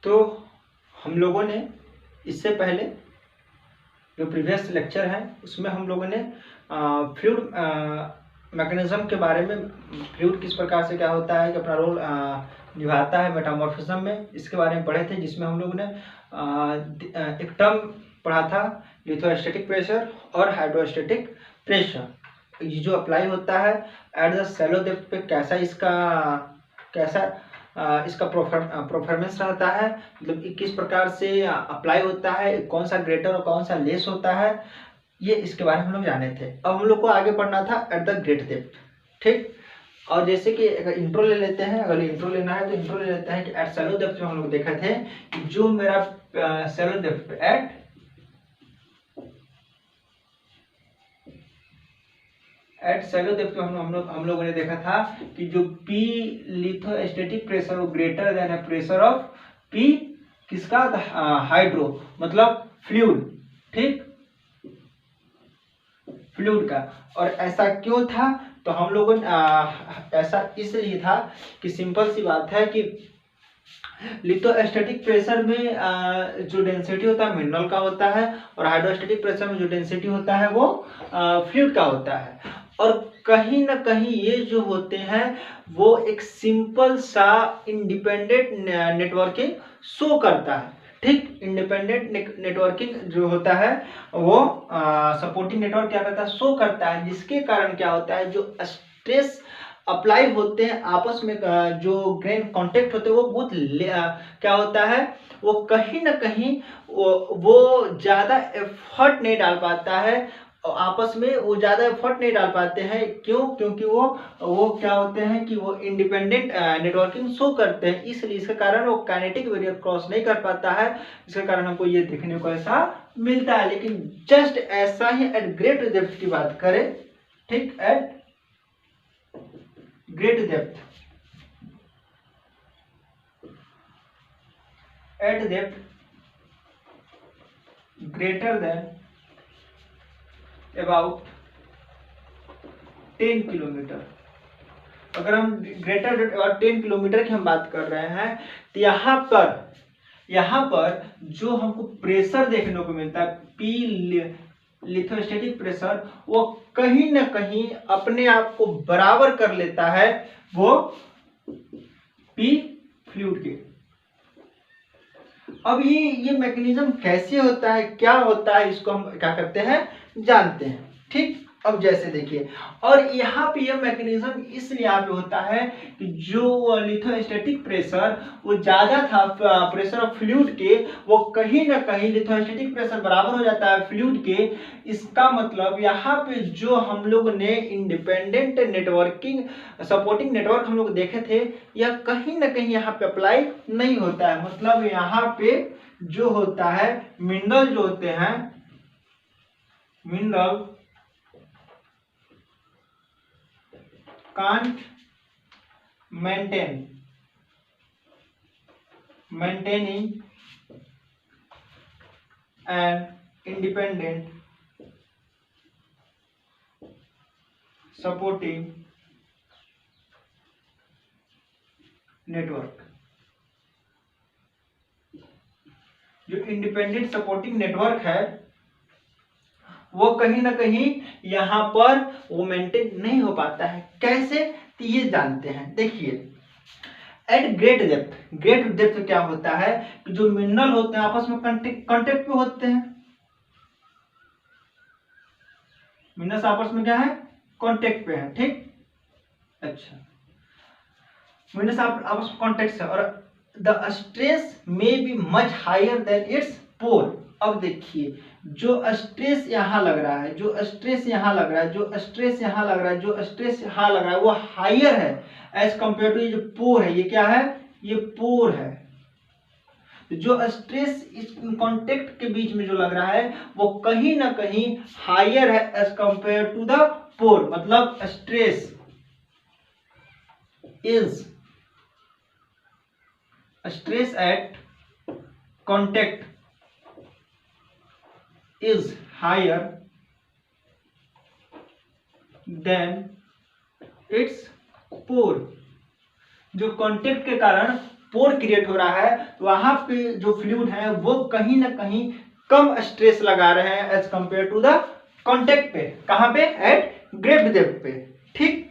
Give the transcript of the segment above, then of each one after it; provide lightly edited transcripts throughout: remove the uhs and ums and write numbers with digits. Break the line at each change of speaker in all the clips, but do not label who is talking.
तो हम लोगों ने इससे पहले जो प्रीवियस लेक्चर है उसमें हम लोगों ने फ्लूइड मैकेनिज्म के बारे में, फ्लूइड किस प्रकार से क्या होता है कि अपना रोल निभाता है मेटामॉर्फिज्म में, इसके बारे में पढ़े थे। जिसमें हम लोगों ने एक टर्म पढ़ा था लिथोस्टैटिक प्रेशर और हाइड्रोस्टैटिक प्रेशर। ये जो अप्लाई होता है एट द शैलो डेप्थ पे इसका परफॉर्मेंस रहता है, मतलब किस प्रकार से अप्लाई होता है, कौन सा ग्रेटर और कौन सा लेस होता है, ये इसके बारे में हम लोग जाने थे। अब हम लोग को आगे पढ़ना था एट द ग्रेट डेप्थ, ठीक। और जैसे कि अगर इंट्रो ले लेते हैं, अगर इंट्रो लेना है तो इंट्रो ले लेते हैं कि एट शैलो डेप्थ में हम लोग देखे थे कि जो मेरा शैलो डेप्थ पे एट शैलो डेप्थ में हम लोगों ने देखा था कि जो P लिथोस्टैटिक प्रेशर वो ग्रेटर देन है प्रेशर ऑफ P किसका, हाइड्रो मतलब फ्लूइड, ठीक, फ्लूइड का। और ऐसा क्यों था, तो हम लोगों ने ऐसा इसलिए था कि सिंपल सी बात है कि लिथोस्टैटिक प्रेशर में जो डेंसिटी होता है मिनरल का होता है, और हाइड्रोस्टैटिक प्रेशर में जो डेंसिटी होता है वो फ्लूइड का होता है। और कहीं ना कहीं ये जो होते हैं वो एक सिंपल सा इंडिपेंडेंट नेटवर्किंग शो करता है, ठीक। इंडिपेंडेंट नेटवर्किंग जो होता है वो सपोर्टिंग नेटवर्क क्या करता है, शो करता है, जिसके कारण क्या होता है जो स्ट्रेस अप्लाई होते हैं आपस में, जो ग्रेन कांटेक्ट होते हैं वो बहुत क्या होता है, वो कहीं ना कहीं वो ज़्यादा एफर्ट नहीं डाल पाता है आपस में, वो ज़्यादा एफर्ट नहीं डाल पाते हैं। क्यों? क्योंकि वो क्या होते हैं कि वो इंडिपेंडेंट नेटवर्किंग शो करते हैं, इसलिए इसके कारण वो काइनेटिक बैरियर क्रॉस नहीं कर पाता है, इसके कारण हमको ये देखने को ऐसा मिलता है। लेकिन जस्ट ऐसा ही एट ग्रेट डेप्थ की बात करें, ठीक, at great depth, at depth greater than about 10 kilometre, अगर हम ग्रेटर 10 किलोमीटर की हम बात कर रहे हैं तो यहाँ पर जो हमको प्रेशर देखने को मिलता है P लिथोस्टैटिक प्रेशर, वो कहीं ना कहीं अपने आप को बराबर कर लेता है वो P फ्लूइड के। अब ये मैकेनिज्म कैसे होता है, क्या होता है, इसको हम क्या करते हैं, जानते हैं, ठीक। अब जैसे देखिए, और यहाँ पे ये मैकेनिज्म इसलिए यहाँ पे होता है कि जो लिथोस्टैटिक प्रेशर वो ज्यादा था प्रेशर ऑफ फ्लूइड के, वो कहीं ना कहीं लिथोस्टैटिक प्रेशर बराबर हो जाता है फ्लूइड के। इसका मतलब यहाँ पे जो हम लोग ने इंडिपेंडेंट नेटवर्किंग सपोर्टिंग नेटवर्क हम लोग देखे थे, यह कहीं ना कहीं यहाँ पे अप्लाई नहीं होता है। मतलब यहाँ पे जो होता है मिनरल जो होते हैं, mineral can't maintaining an independent supporting network. जो इंडिपेंडेंट सपोर्टिंग नेटवर्क है वो कहीं ना कहीं यहाँ पर वो मेंटेन नहीं हो पाता है। कैसे, तो ये जानते हैं। देखिए एट ग्रेट डेप्थ क्या होता है कि जो मिनरल होते हैं आपस में कांटेक्ट पे होते हैं, मिनरल्स आपस में क्या है, कांटेक्ट पे है, ठीक। अच्छा, मिनरल्स आपस में कांटेक्ट है, और the stress may be much higher than its pore. अब देखिए जो स्ट्रेस यहाँ लग रहा है, जो स्ट्रेस यहाँ लग रहा है, जो स्ट्रेस यहाँ लग रहा है, जो स्ट्रेस यहाँ लग रहा है, वो हायर है एज कंपेयर टू ये जो पोर है, ये क्या है, ये पोर है। जो स्ट्रेस इस कांटेक्ट के बीच में जो लग रहा है वो कहीं ना कहीं हायर है एज कंपेयर टू द पोर। मतलब stress at contact is higher than its pore। जो कांटेक्ट के कारण पोर क्रिएट हो रहा है तो वहां पे जो फ्लूइड है वो कहीं ना कहीं कम स्ट्रेस लगा रहे हैं as compare to the contact पे। कहां पे? एट ग्रेट डेप्थ पे। ठीक,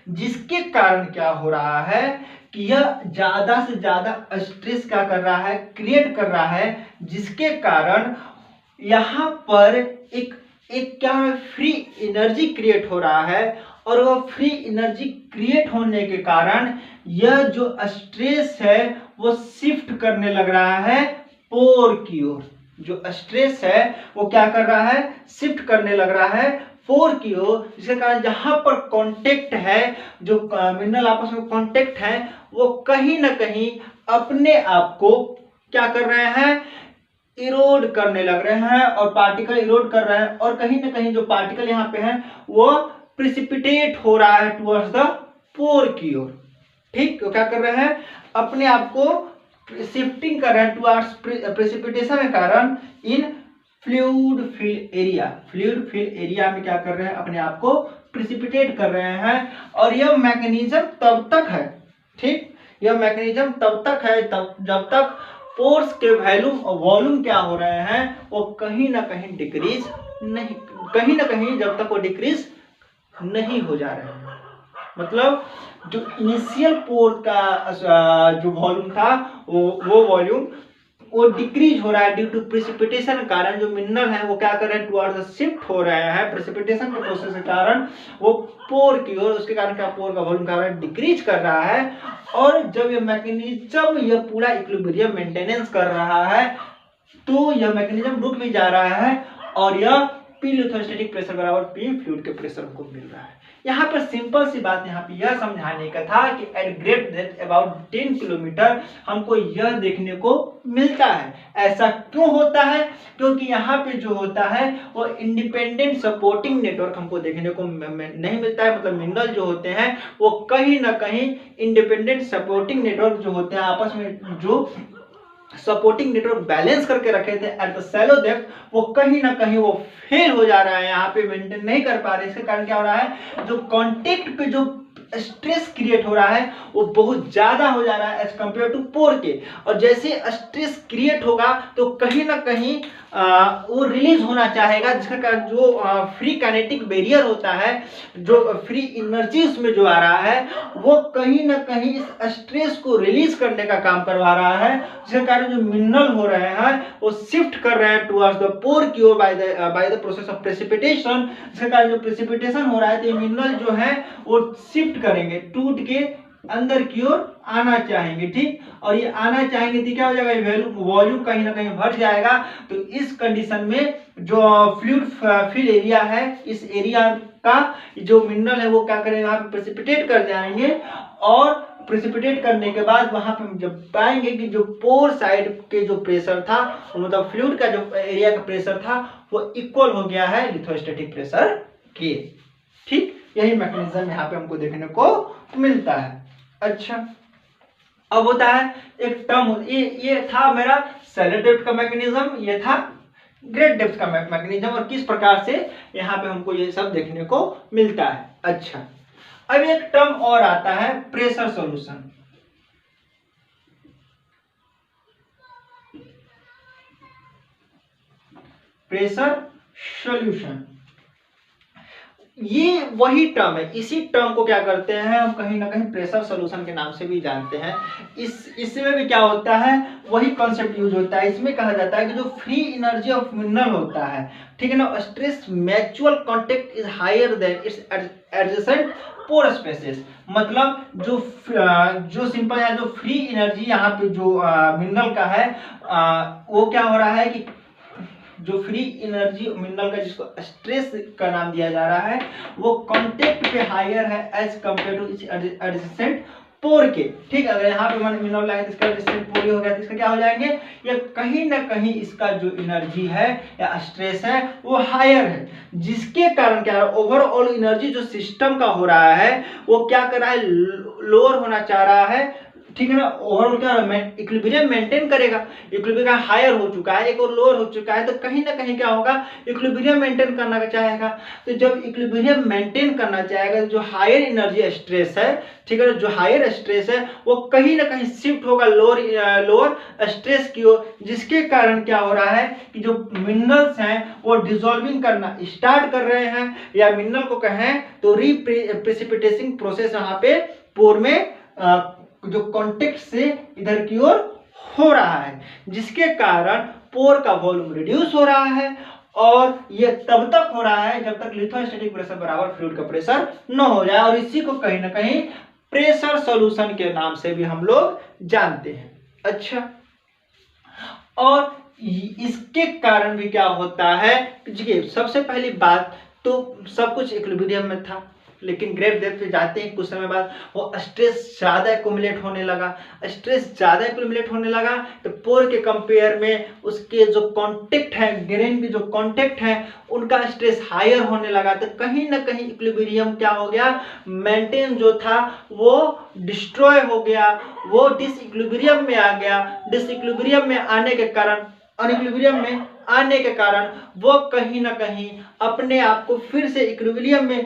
जिसके कारण क्या हो रहा है कि यह ज्यादा से ज्यादा स्ट्रेस क्या कर रहा है, क्रिएट कर रहा है, जिसके कारण यहाँ पर एक एक क्या है, फ्री एनर्जी क्रिएट हो रहा है। और वह फ्री एनर्जी क्रिएट होने के कारण यह जो स्ट्रेस है वो शिफ्ट करने लग रहा है पोर की ओर। जो स्ट्रेस है वो क्या कर रहा है, शिफ्ट करने लग रहा है पोर की ओर, जिसके कारण जहां पर कांटेक्ट है, जो मिनरल आपस में कांटेक्ट है, वो कहीं ना कहीं अपने आप को क्या कर रहे हैं, इरोड करने लग रहे हैं, और पार्टिकल इरोड कर रहे हैं, और कहीं ना कहीं जो पार्टिकल यहाँ पे है वो प्रिसिपिटेट हो रहा है टुवर्ड्स द पोर की ओर। ठीक, तो क्या कर रहे हैं, अपने आप को शिफ्टिंग कर रहे हैं टुवर्ड्स प्रिसिपिटेशन के कारण in fluid fill area. Fluid fill area में क्या कर रहे हैं, अपने आप को प्रिसिपिटेट कर रहे हैं। और यह मैकेनिज्म तब तक है, ठीक, यह मैकेनिज्म तब तक है तब जब तक पोर्स के वॉल्यूम और वॉल्यूम क्या हो रहे हैं, वो कहीं ना कहीं डिक्रीज नहीं, कहीं ना कहीं जब तक वो डिक्रीज नहीं हो जा रहे हैं। मतलब जो इनिशियल पोर का जो वॉल्यूम था वो वॉल्यूम वो डिक्रीज हो रहा है ड्यू टू प्रेसिपिटेशन के कारण। जो मिनरल है वो क्या कर रहे हैं, टुवर्ड्स शिफ्ट हो रहे हैं प्रेसिपिटेशन के प्रोसेस के कारण, वो पोर की ओर, उसके कारण क्या, पोर का वॉल्यूम क्या डिक्रीज कर रहा है। और जब ये मैकेनिज्म ये पूरा इक्विलिब्रियम मेंटेनेंस कर रहा है तो यह मैकेनिज्म रुक भी जा रहा है, और यह पी लिथोस्टैटिक प्रेशर बराबर पी फ्लूइड के प्रेशर को मिल रहा है। यहाँ पर सिंपल सी बात यहाँ पे यह समझाने का था कि at great depth about 10 kilometre हमको यह देखने को मिलता है। ऐसा क्यों होता है? क्योंकि यहाँ पे जो होता है वो इंडिपेंडेंट सपोर्टिंग नेटवर्क हमको देखने को नहीं मिलता है। मतलब मिनरल जो होते हैं वो कहीं ना कहीं इंडिपेंडेंट सपोर्टिंग नेटवर्क जो होते हैं, आपस में जो सपोर्टिंग नेटवर्क बैलेंस करके रखे थे एट द शैलो डेप्थ, वो कहीं ना कहीं वो फेल हो जा रहा है, यहाँ पे मेंटेन नहीं कर पा रहे। इसके कारण क्या हो रहा है, जो कांटेक्ट पे जो स्ट्रेस क्रिएट हो रहा है वो बहुत ज्यादा हो जा रहा है एज कंपेयर टू पोर के। और जैसे स्ट्रेस क्रिएट होगा तो कहीं ना कहीं वो रिलीज होना चाहेगा, जिसका कारण जो फ्री काइनेटिक बैरियर होता है, जो फ्री एनर्जी उसमें जो आ रहा है, वो कहीं ना कहीं इस स्ट्रेस को रिलीज करने का काम करवा रहा है, जिसके कारण जो मिनरल हो रहे हैं वो शिफ्ट कर रहे हैं टुवर्ड्स द पोर की ओर by the process of precipitation. जिसके कारण जो प्रेसिपिटेशन हो रहा है तो मिनरल जो है वो शिफ्ट करेंगे, टूट के अंदर की ओर आना चाहेंगे। ठीक, और ये आना चाहेंगे तो क्या हो जाएगा, वॉल्यूम कहीं ना कहीं भर जाएगा। तो इस कंडीशन में जो फ्लूइड फिल एरिया है, इस एरिया का जो मिनरल है वो क्या करेंगे, वहां पे प्रेसिपिटेट कर जाएंगे, और प्रेसिपिटेट करने के बाद वहां पे जब पाएंगे कि जो पोर साइड के जो प्रेशर था, मतलब फ्लूइड का जो एरिया का प्रेशर था वो इक्वल हो गया है लिथोस्टैटिक प्रेशर के। ठीक, यही मैकेनिज्म यहाँ पे हमको देखने को मिलता है। अच्छा, अब होता है एक टर्म, ये था मेरा शैलो डेप्थ का मैकेनिज्म, ये था ग्रेट डेप्थ का मैकेनिज्म, और किस प्रकार से यहाँ पे हमको ये सब देखने को मिलता है। अच्छा, अब एक टर्म और आता है प्रेशर सॉल्यूशन। प्रेशर सॉल्यूशन ये वही टर्म है। इसी टर्म को क्या करते हैं हम कहीं ना कहीं प्रेशर सॉल्यूशन के नाम से भी जानते हैं। इसमें भी क्या होता है, वही कॉन्सेप्ट यूज होता है। इसमें कहा जाता है कि जो फ्री एनर्जी ऑफ मिनरल होता है, ठीक है ना, stress mutual contact is higher than its adjacent pore spaces. मतलब जो सिंपल है, जो फ्री एनर्जी यहाँ पे जो मिनरल का है, वो क्या हो रहा है कि जो फ्री एनर्जी मिनरल का, जिसको स्ट्रेस का नाम दिया जा रहा है, वो कांटेक्ट पे हायर है as compare to its adjacent pore के। ठीक, अगर यहाँ पे मैंने मिनरल लाया तो इसका एडजेसेंट पोर हो गया, तो इसका क्या हो जाएंगे, या कहीं ना कहीं इसका जो एनर्जी है या स्ट्रेस है वो हायर है, जिसके कारण क्या है, ओवरऑल एनर्जी जो सिस्टम का हो रहा है वो क्या कर रहा है, लोअर होना चाह रहा है ठीक है ना, ओवरऑल क्या इक्विलिब्रियम मेंटेन करेगा। इक्विलिब्रियम हायर हो चुका है, एक और लोअर हो चुका है, तो कहीं ना कहीं क्या होगा, इक्विलिब्रियम मेंटेन करना चाहेगा। तो जब इक्विलिब्रियम मेंटेन करना चाहेगा, जो हायर एनर्जी स्ट्रेस है, ठीक है, जो हायर स्ट्रेस है वो कहीं ना कहीं शिफ्ट होगा लोअर स्ट्रेस की ओर, जिसके कारण क्या हो रहा है कि जो मिनरल्स हैं वो डिसॉल्विंग करना स्टार्ट कर रहे हैं, या मिनरल को कहें तो प्रेसिपिटेशन प्रोसेस यहाँ पे पोर में जो कॉन्टेक्ट से इधर की ओर हो रहा है, जिसके कारण पोर का वॉल्यूम रिड्यूस हो रहा है। और ये तब तक हो रहा है जब तक लिथोस्टैटिक प्रेशर बराबर फ्लूइड का प्रेशर न हो जाए, और इसी को कहीं ना कहीं प्रेशर सॉल्यूशन के नाम से भी हम लोग जानते हैं। अच्छा, और इसके कारण भी क्या होता है, देखिए सबसे पहली बात तो सब कुछ इक्विलिब्रियम में था, लेकिन ग्रेट डेप्थ पे जाते हैं कुछ समय बाद वो स्ट्रेस ज़्यादा एक्यूमुलेट होने लगा। स्ट्रेस ज़्यादा एक्यूमुलेट होने लगा तो पोर के कंपेयर में उसके जो कांटेक्ट है, ग्रेन की जो कांटेक्ट है, उनका स्ट्रेस हायर होने लगा। तो कहीं ना कहीं इक्विलिब्रियम क्या हो गया, मेंटेन जो था वो डिस्ट्रॉय हो गया, वो डिसइक्विलिब्रियम में आ गया। डिसइक्विलिब्रियम में आने के कारण, अनइक्विलिब्रियम में आने के कारण वो कहीं ना कहीं अपने आप को फिर से इक्विलिब्रियम में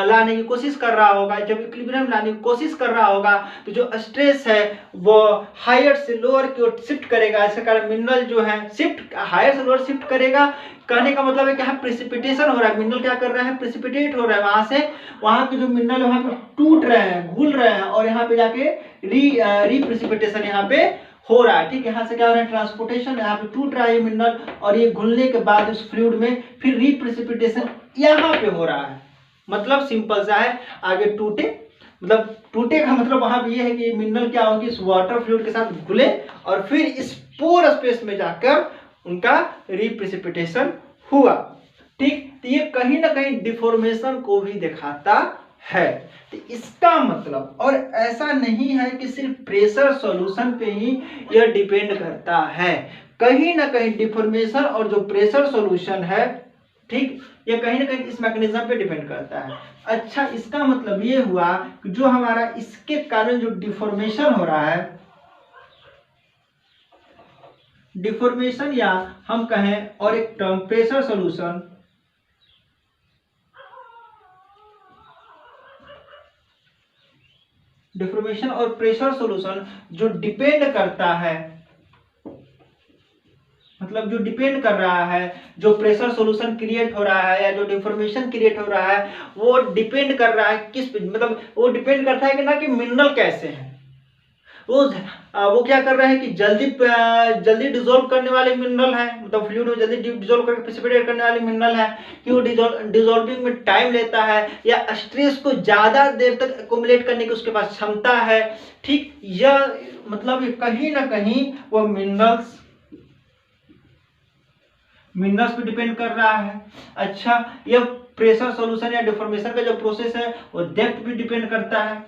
लाने की कोशिश कर रहा होगा। जब इक्विलिब्रियम लाने की कोशिश कर रहा होगा तो जो स्ट्रेस है वो हायर से लोअर की ओर शिफ्ट करेगा, इसके कारण मिनरल जो है शिफ्ट हायर से लोअर शिफ्ट करेगा। कहने का मतलब है कि यहाँ प्रेसिपिटेशन हो रहा है, मिनरल क्या कर रहा है, प्रेसिपिटेट हो रहा है, वहां से वहां के जो मिनरल वहां पे टूट रहे हैं, घुल रहे हैं, और यहाँ पे जाके रीप्रेसिपिटेशन यहाँ पे हो रहा है। ठीक है, यहाँ से क्या हो रहा है, ट्रांसपोर्टेशन, यहाँ पे टूट रहा है ये मिनरल, और ये घुलने के बाद उस फ्लूइड में फिर रीप्रेसिपिटेशन यहाँ पे हो रहा है। मतलब सिंपल सा है, आगे टूटे, मतलब टूटे का मतलब वहां पे ये है कि मिनरल क्या होगी, इस वाटर फ्लूइड के साथ घुले और फिर इस पोर स्पेस में जाकर उनका रिप्रेसिपिटेशन हुआ। ठीक, तो ये कहीं ना कहीं डिफॉर्मेशन को भी दिखाता है। तो इसका मतलब, और ऐसा नहीं है कि सिर्फ प्रेशर सॉल्यूशन पे ही यह डिपेंड करता है, कहीं ना कहीं डिफॉर्मेशन और जो प्रेशर सॉल्यूशन है, ठीक, ये कहीं ना कहीं इस मैकेनिज्म पे डिपेंड करता है। अच्छा, इसका मतलब ये हुआ कि जो हमारा इसके कारण जो डिफॉर्मेशन हो रहा है, डिफॉर्मेशन या हम कहें और एक टर्म प्रेशर सॉल्यूशन, डिफॉर्मेशन और प्रेशर सॉल्यूशन जो डिपेंड करता है, मतलब जो डिपेंड कर रहा है, जो प्रेशर सॉल्यूशन क्रिएट हो रहा है या जो डिफॉर्मेशन क्रिएट हो रहा है, वो डिपेंड कर रहा है किस पे, मतलब वो डिपेंड करता है कि ना कि मिनरल कैसे है, वो क्या कर रहा है कि जल्दी डिसॉल्व करने वाले मिनरल है, मतलब फ्लूइड में जल्दी डिसॉल्व करके प्रेसिपिटेट करने वाले मिनरल है कि वो डिसॉल्विंग में टाइम लेता है, या स्ट्रेस को ज्यादा देर तक एक्युमुलेट करने की उसके पास क्षमता है। ठीक, यह मतलब कहीं ना कहीं वो मिनरल्स पे डिपेंड कर रहा है। अच्छा, यह प्रेशर सॉल्यूशन या डिफॉर्मेशन का जो प्रोसेस है वो डेप्थ पे डिपेंड करता है।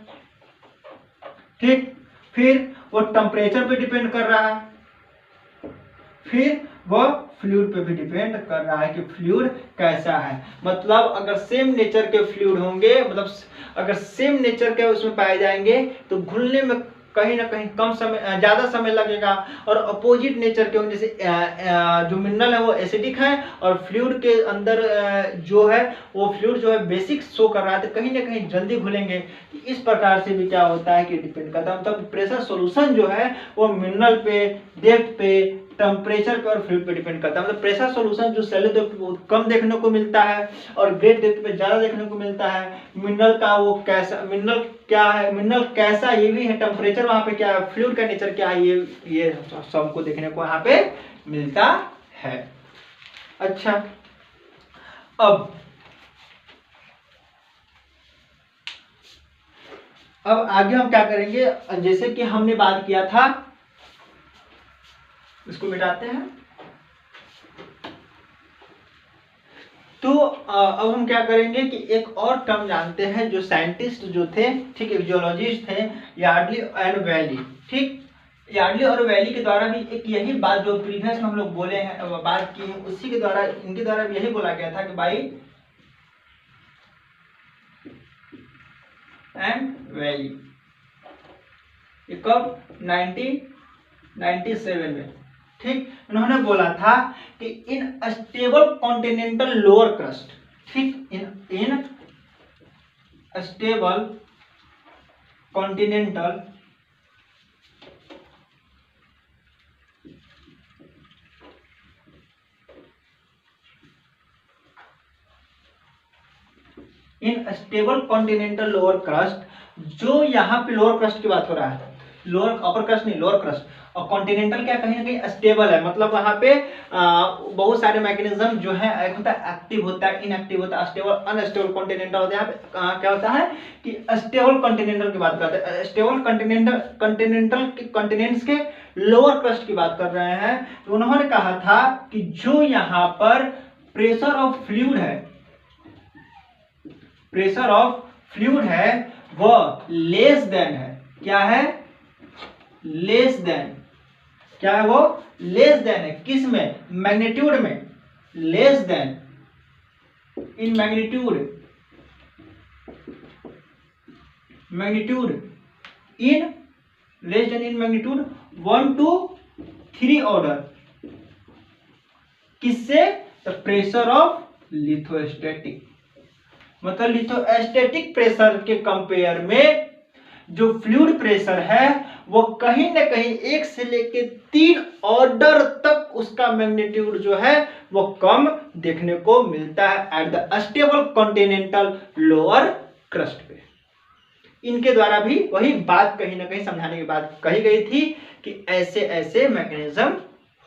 ठीक, फिर वो टेम्परेचर पे डिपेंड कर रहा है, फिर वो फ्लूइड पे भी डिपेंड कर रहा है कि फ्लूइड कैसा है। मतलब अगर सेम नेचर के फ्लूइड होंगे, मतलब अगर सेम नेचर के उसमें पाए जाएंगे तो घुलने में कहीं ना कहीं कम समय, ज्यादा समय लगेगा, और अपोजिट नेचर के होंगे, जैसे जो मिनरल है वो एसिडिक है और फ्लूइड के अंदर जो है वो फ्लूइड जो है बेसिक शो कर रहा है, तो कहीं ना कहीं जल्दी घुलेंगे। इस प्रकार से भी क्या होता है कि डिपेंड करता है, मतलब प्रेशर सॉल्यूशन जो है वो मिनरल पे, डेप्थ पे, टेम्परेचर पे और फ्लूइड पे डिपेंड करता है। मतलब प्रेशर सॉल्यूशन जो सैलो डेप्थ पे बहुत कम देखने को मिलता है और ग्रेट डेप्थ पे ज्यादा देखने को मिलता है। मिनरल का वो कैसा, मिनरल क्या है, मिनरल कैसा ये भी है, टेम्परेचर वहां पे क्या है, फ्लूइड का नेचर क्या है, ये सबको देखने को यहाँ पे मिलता है। अच्छा, अब आगे हम क्या करेंगे, जैसे कि हमने बात किया था, इसको मिटाते हैं। तो अब हम क्या करेंगे कि एक और टर्म जानते हैं जो साइंटिस्ट जो थे, ठीक है, जियोलॉजिस्ट थे, यार्डली एंड वैली। ठीक, यार्डली और वैली के द्वारा भी एक यही बात जो प्रीवियस में हम लोग बोले हैं, बात की है, उसी के द्वारा, इनके द्वारा भी यही बोला गया था कि भाई एंड वैली, ये कब 1997 में। ठीक, उन्होंने बोला था कि in stable continental lower crust, ठीक, in stable continental lower crust, जो यहाँ पे लोअर क्रस्ट की बात हो रहा है, लोअर अपर क्रस्ट नहीं, लोअर क्रस्ट, और कॉन्टिनेंटल क्या कहीं ना कहीं स्टेबल है, मतलब वहां पे बहुत सारे मैकेनिज्म जो है, एक होता है एक्टिव होता है, इनएक्टिव होता है, स्टेबल अनस्टेबल कॉन्टिनेंटल होता है। यहाँ पे क्या होता है कि स्टेबल कॉन्टिनेंटल की बात करते हैं, स्टेबल कॉन्टिनेंटल के कॉन्टिनेंट्स के लोअर क्रस्ट की बात कर रहे हैं। तो उन्होंने कहा था कि जो यहाँ पर प्रेशर ऑफ फ्लूइड है वह लेस देन है, क्या है, लेस देन, क्या है वो, लेस देन है, किस में, मैग्नीट्यूड में, less then in magnitude in less then in magnitude 1 to 3 order, किससे, द प्रेशर ऑफ लिथोस्टैटिक, मतलब लिथोस्टैटिक प्रेशर के कंपेयर में जो फ्लूइड प्रेशर है वो कहीं ना कहीं 1 से लेके 3 ऑर्डर तक उसका मैग्नीट्यूड जो है वो कम देखने को मिलता है at the stable continental lower crust पे। इनके द्वारा भी वही बात कहीं ना कहीं समझाने की बात कही गई थी कि ऐसे ऐसे मैकेनिज्म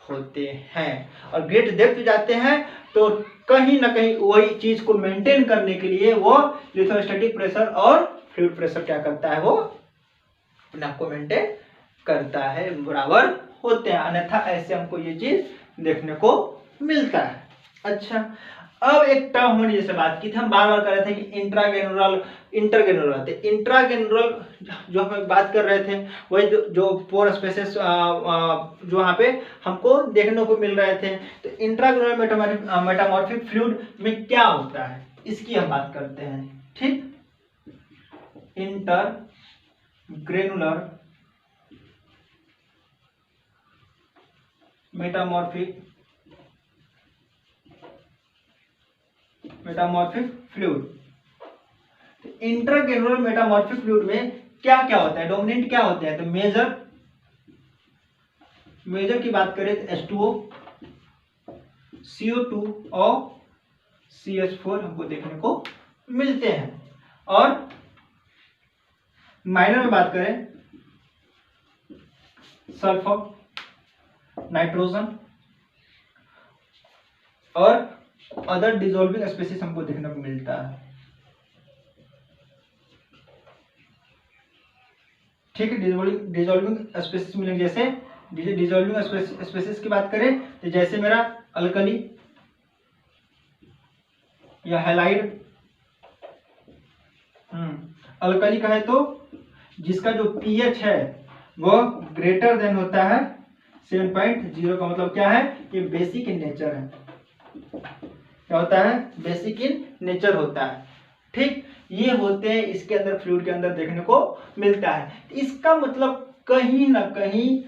होते हैं, और ग्रेट डेप्थ जाते हैं तो कहीं ना कहीं वही चीज को मेंटेन करने के लिए वो लिथोस्टैटिक प्रेशर और फ्लूइड प्रेशर क्या करता है, वो अपने आप को मेंटेन करता है, बराबर होते हैं, अन्यथा ऐसे हमको ये चीज देखने को मिलता है। अच्छा, अब एक टर्म हमने जैसे बात की थी, हम बार बार कर रहे थे कि इंट्राग्रेनुलर इंटरग्रेनुलर, तो इंट्राग्रेनुलर जो हम बात कर रहे थे वही जो पोर स्पेसेस जो वहाँ पे हमको देखने को मिल रहे थे। तो इंट्राग्रेनुलर मेटामॉर्फिक फ्लूइड में क्या होता है इसकी हम बात करते हैं। ठीक, intergranular metamorphic fluid, intergranular metamorphic fluid में क्या क्या होता है, डोमिनेंट क्या होते हैं, तो मेजर की बात करें तो H2O, CO2 और CH4 हमको देखने को मिलते हैं, और माइनर में बात करें सल्फर, नाइट्रोजन और अदर डिसॉल्विंग स्पीशीज हमको देखने को मिलता है। ठीक है, डिसॉल्विंग स्पीशीज मिलेंगे, जैसे डिसॉल्विंग स्पीशीज की बात करें तो जैसे मेरा अल्कली या हैलाइड, अल्कली का है तो जिसका जो पीएच है वो ग्रेटर देन होता है 7.0 का मतलब क्या है, ये बेसिक इन नेचर है, क्या होता है, बेसिक इन नेचर होता है। ठीक, ये होते हैं इसके अंदर फ्लूइड के अंदर देखने को मिलता है। इसका मतलब कहीं ना कहीं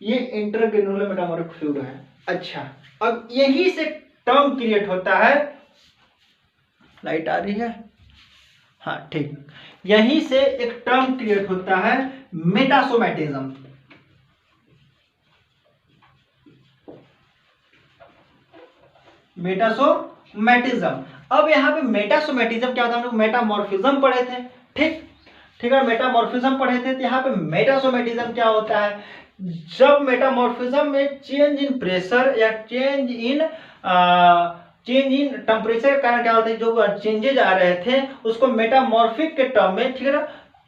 ये इंटरग्रेनुलर मेटामॉर्फिक फ्लूइड है। अच्छा, अब यही से टर्म क्रिएट होता है, लाइट आ रही है, हाँ ठीक, यहीं से एक टर्म क्रिएट होता है मेटासोमैटिज्म। मेटासोमैटिज्म, अब यहाँ पे मेटासोमैटिज्म क्या होता है, हम लोग मेटामॉर्फिज्म पढ़े थे। ठीक ठीक है, मेटामॉर्फिज्म पढ़े थे, तो यहाँ पे मेटासोमैटिज्म क्या होता है, जब मेटामॉर्फिज्म में चेंज इन प्रेशर या चेंज इन टेम्परेचर के कारण क्या होता है, जो चेंजेज आ रहे थे उसको मेटामॉर्फिक के टर्म में, ठीक है ना,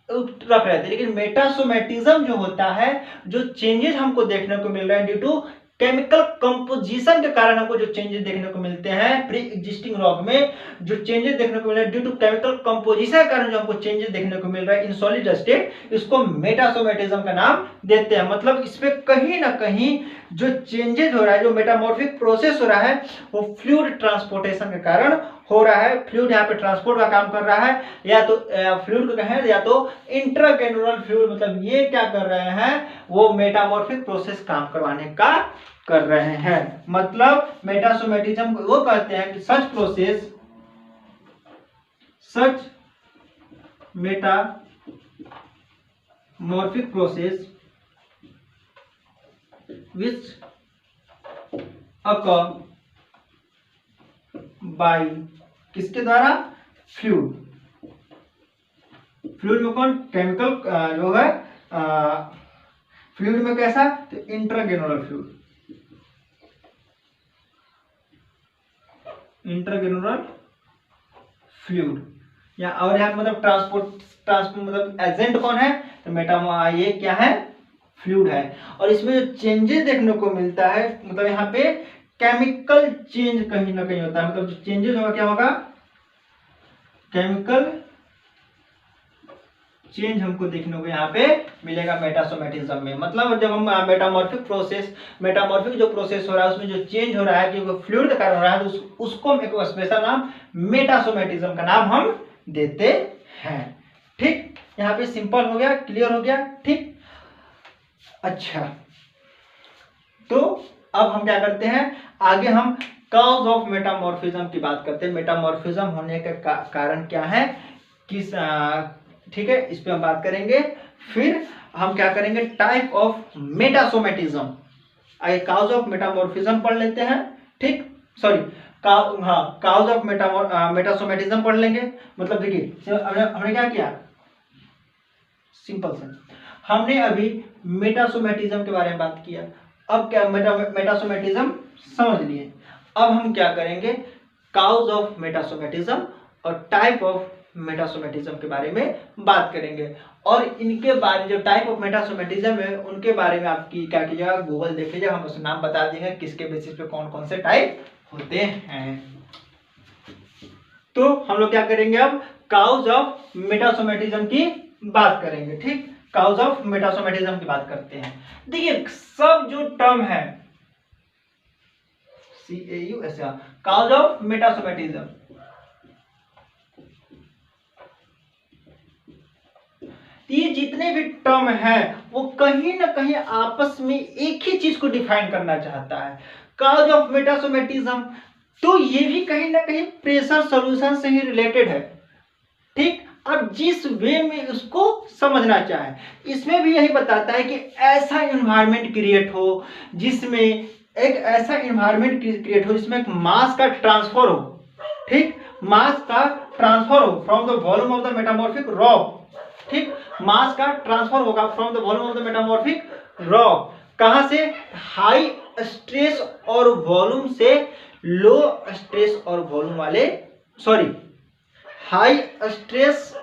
रख रहे थे। लेकिन मेटासोमैटिज्म जो होता है, जो चेंजेस हमको देखने को मिल रहे हैं ड्यू टू केमिकल कंपोजिशन के कारण हमको जो चेंजेस देखने को मिलते हैं प्री एग्जिस्टिंग रॉक में, जो चेंजेस देखने को मिल रहे हैं ड्यू टू केमिकल कंपोजिशन के कारण जो हमको चेंजेस देखने को मिल रहा है इन सॉलिड स्टेट, इसको मेटासोमैटिज्म का नाम देते हैं। मतलब इसमें कहीं ना कहीं जो चेंजेस हो रहा है, जो मेटामॉर्फिक प्रोसेस हो रहा है, वो फ्लूइड ट्रांसपोर्टेशन के कारण हो रहा है, फ्लूइड यहाँ पे ट्रांसपोर्ट का काम कर रहा है, या तो फ्लूइड को कहें या तो इंट्राग्रेनुलर फ्लूइड, मतलब ये क्या कर रहे हैं, वो मेटामॉर्फिक प्रोसेस काम करवाने का कर रहे हैं। मतलब मेटासोमेटिज्म को वो कहते हैं कि such metamorphic process which occur by किसके द्वारा, फ्लूइड में कौन, केमिकल जो है फ्लूइड में कैसा, तो इंट्राग्रेनुलर फ्लूइड या और यहाँ मतलब ट्रांसपोर्ट मतलब एजेंट कौन है, तो ये क्या है, फ्लूइड है। और इसमें जो चेंजेस देखने को मिलता है, मतलब यहाँ पे केमिकल चेंज कहीं ना कहीं होता है, मतलब जो चेंजेस होगा क्या होगा, केमिकल चेंज हमको देखने को यहाँ पे मिलेगा मेटासोमेटिज्म में। मतलब जब हम मेटामॉर्फिक जो प्रोसेस हो रहा है उसमें जो चेंज हो रहा है क्योंकि फ्लूइड के कारण हो रहा है, तो उसको एक स्पेशल नाम मेटासोमेटिज्म का नाम हम देते हैं। ठीक, यहाँ पे सिंपल हो गया, क्लियर हो गया। ठीक, अच्छा, तो अब हम क्या करते हैं, आगे हम कॉज ऑफ मेटामॉर्फिज्म की बात करते हैं। मेटामॉर्फिज्म होने का कारण क्या है, किस ठीक है, इस पे हम बात करेंगे। फिर हम क्या करेंगे, टाइप ऑफ मेटासोमेटिज्म। आगे कॉज ऑफ मेटामॉर्फिज्म पढ़ लेते हैं। ठीक, सॉरी, कॉज ऑफ मेटासोमेटिज्म पढ़ लेंगे। मतलब देखिए हमने क्या किया, सिंपल से हमने अभी मेटासोमेटिज्म के बारे में बात किया। अब क्या मेटासोमेटिज्म समझ लिए, अब हम क्या करेंगे, कॉज ऑफ मेटासोमेटिज्म और टाइप ऑफ मेटासोमेटिज्म के बारे में बात करेंगे। और इनके बारे जो टाइप ऑफ मेटासोमेटिज्म है उनके बारे में आपकी क्या कीजिएगा, गूगल देखिएगा, हम उसका नाम बता देंगे किसके बेसिस पे कौन कौन से टाइप होते हैं। तो हम लोग क्या करेंगे, अब कॉज ऑफ मेटासोमेटिज्म की बात करेंगे। ठीक, कॉज ऑफ मेटासोमेटिज्म की बात करते हैं। देखिए सब जो टर्म है CAUS, कॉज ऑफ मेटासोमेटिज्म, ये जितने भी टर्म है वो कहीं ना कहीं आपस में एक ही चीज को डिफाइन करना चाहता है, कॉज ऑफ मेटासोमेटिज्म। तो ये भी कहीं ना कहीं प्रेशर सॉल्यूशन से ही रिलेटेड है। ठीक, अब जिस वे में उसको समझना चाहे, इसमें भी यही बताता है कि ऐसा इन्वायरमेंट क्रिएट हो जिसमें एक ऐसा इन्वायरमेंट क्रिएट हो जिसमें एक मास का ट्रांसफर हो। ठीक, मास का ट्रांसफर हो from the volume of the metamorphic rock. ठीक, मास का ट्रांसफर होगा from the volume of the metamorphic rock, कहां से, हाई स्ट्रेस और वॉल्यूम से लो स्ट्रेस और वॉल्यूम वाले, sorry, high stress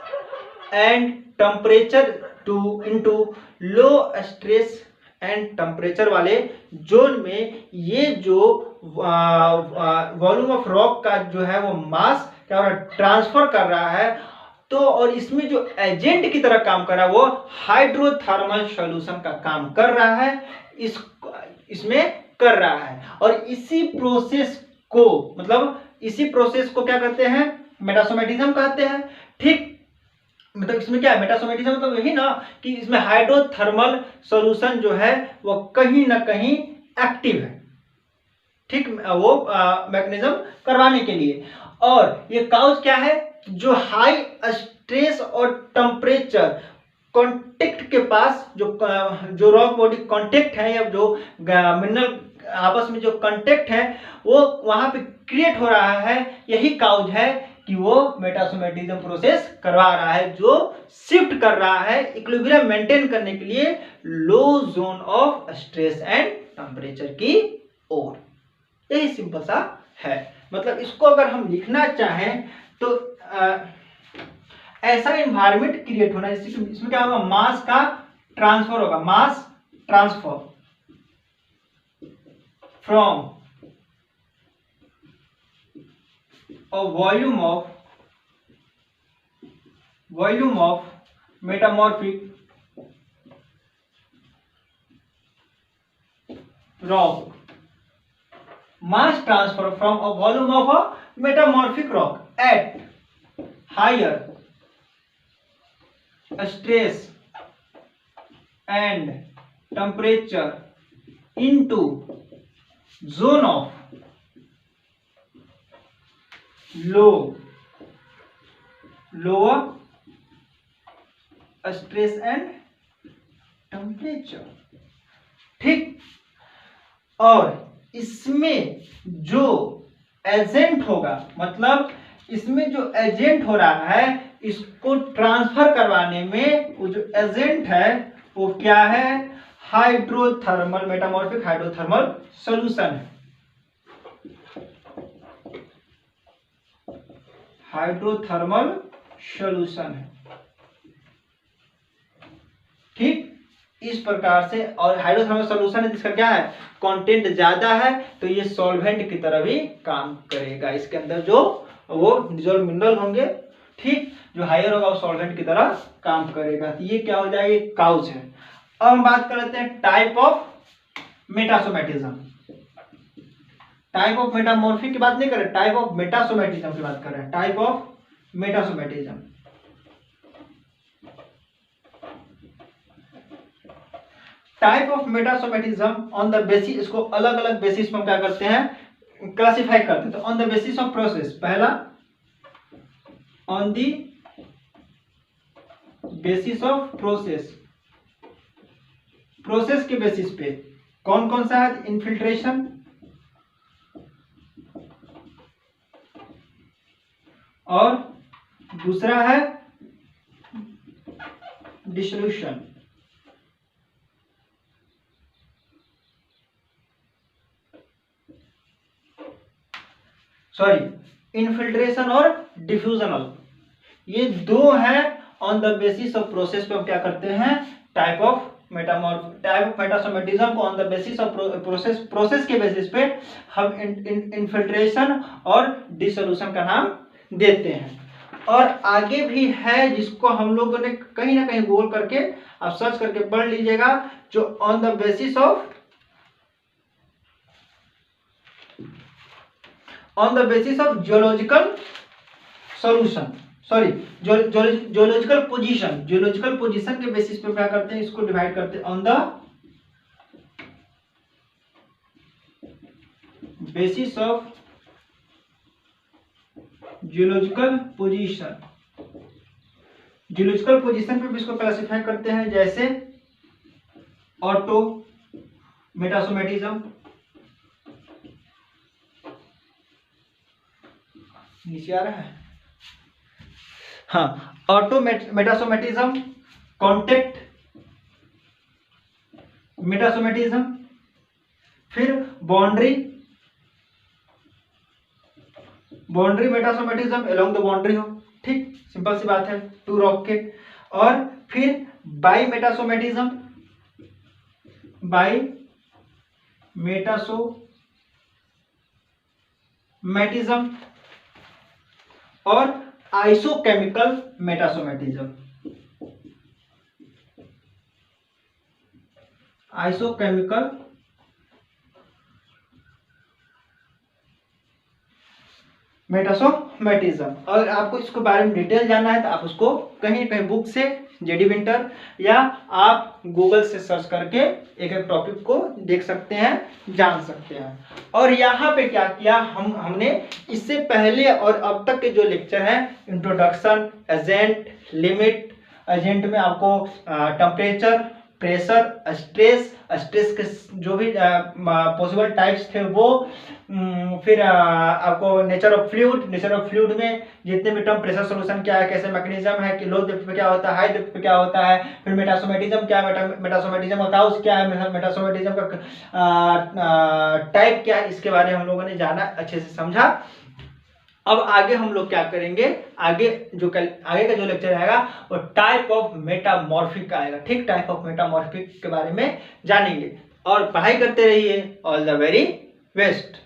and temperature to into low stress and temperature वाले जोन में ये जो वॉल्यूम ऑफ रॉक का जो है वो मास क्या हो रहा है, ट्रांसफर कर रहा है। तो और इसमें जो एजेंट की तरह काम कर रहा है वो हाइड्रोथर्मल सॉल्यूशन का काम कर रहा है, इसमें कर रहा है। और इसी प्रोसेस को, मतलब इसी प्रोसेस को क्या कहते हैं, मेटासोमेटिज्म कहते हैं। ठीक, मतलब इसमें क्या है, मेटासोमेटिज्म मतलब यही ना कि इसमें हाइड्रोथर्मल सॉल्यूशन जो है वो कहीं ना कहीं एक्टिव है। ठीक, वो मैकेनिज्म करवाने के लिए। और ये कॉज क्या है, जो हाई स्ट्रेस और टेम्परेचर कांटेक्ट के पास जो रॉक बॉडी कांटेक्ट है या जो मिनरल आपस में जो कांटेक्ट है वो वहां पे क्रिएट हो रहा है, यही कॉज है कि वो मेटासोमेटिज्म प्रोसेस करवा रहा है, जो शिफ्ट कर रहा है इक्विलिब्रियम मेंटेन करने के लिए low zone of stress and temperature की ओर। यही सिंपल सा है। मतलब इसको अगर हम लिखना चाहें तो ऐसा एनवायरनमेंट क्रिएट होना, इसमें क्या होगा, मास का ट्रांसफर होगा, mass transfer from a volume of metamorphic rock, mass transfer from a volume of a metamorphic rock at higher stress and temperature into zone of lower stress and temperature. ठीक, और इसमें जो एजेंट होगा, मतलब इसमें जो agent हो रहा है, इसको ट्रांसफर करवाने में वो जो एजेंट है वो क्या है? हाइड्रोथर्मल, मेटामॉर्फिक हाइड्रोथर्मल सॉल्यूशन है। हाइड्रोथर्मल सॉल्यूशन है। ठीक, इस प्रकार से। और हाइड्रोथर्मल सॉल्यूशन है जिसका क्या है? कंटेंट ज्यादा है, तो ये सॉल्वेंट की तरह भी काम करेगा। इसके अंदर जो वो डिसॉल्व मिनरल होंगे, ठीक, जो हायर होगा वो सॉल्वेंट की तरह काम करेगा। तो ये क्या हो जाएगा? ये काउच है। अब हम बात कर लेते हैं type of metasomatism. Type of metamorphic की बात नहीं कर रहे, टाइप ऑफ मेटासोमेटिज्म की बात कर रहे हैं। Type of metasomatism. Type of metasomatism on the basis, इसको अलग अलग बेसिस पर हम क्या करते हैं? क्लासिफाई करते हैं। तो on the basis of process, पहला on the basis of process, process के बेसिस पे कौन कौन सा है? इनफिल्ट्रेशन और दूसरा है डिसोल्यूशन। सॉरी, इनफिल्ट्रेशन और डिफ्यूजनल, ये दो हैं on the basis of process पे हम क्या करते हैं? टाइप ऑफ मेटासोमेटिज्म को on the basis of process के बेसिस पे हम इनफिल्ट्रेशन और डिसोल्यूशन का नाम देते हैं। और आगे भी है जिसको हम लोगों ने कहीं ना कहीं गूगल करके आप सर्च करके पढ़ लीजिएगा, जो on the basis of geological solution, sorry geological position के बेसिस पे क्या करते हैं? इसको डिवाइड करते हैं on the basis of geological position. Geological position पे भी इसको क्लासिफाई करते हैं, जैसे ऑटो मेटासोमेटिज्म, नीचे आ रहा है, हाँ, ऑटो मेटासोमेटिज्म, कॉन्टेक्ट मेटासोमेटिज्म, फिर बाउंड्री मेटासोमेटिज्म, अलोंग द बाउंड्री हो। ठीक, सिंपल सी बात है, टू रॉक के। और फिर बाई मेटासोमेटिज्म और आइसोकेमिकल मेटासोमेटिज्म। आइसोकेमिकल मेटासोमेटिज्म। अगर आपको इसके बारे में डिटेल जानना है तो आप उसको कहीं कहीं बुक से, जेडी विंटर, या आप गूगल से सर्च करके एक एक टॉपिक को देख सकते हैं, जान सकते हैं। और यहाँ पे क्या किया हमने इससे पहले और अब तक के जो लेक्चर हैं, इंट्रोडक्शन, एजेंट, लिमिट, एजेंट में आपको टेम्परेचर, प्रेशर, स्ट्रेस के जो भी पॉसिबल टाइप्स थे वो, फिर आपको नेचर ऑफ फ्लूइड में जितने भी टर्म, प्रेशर सॉल्यूशन क्या है, कैसे मैकेनिज्म है कि लो डेप्थ पे क्या होता है, हाई डेप्थ पे क्या होता है, फिर मेटासोमेटिज्म क्या है, मेटासोमेटिज्म का काउज क्या है, मेटासोमेटिज्म का टाइप क्या है, इसके बारे में हम लोगों ने जाना, अच्छे से समझा। अब आगे हम लोग क्या करेंगे? आगे का जो लेक्चर आएगा वो टाइप ऑफ मेटामॉर्फिक का आएगा। ठीक, टाइप ऑफ मेटामॉर्फिक के बारे में जानेंगे। और पढ़ाई करते रहिए। All the very best.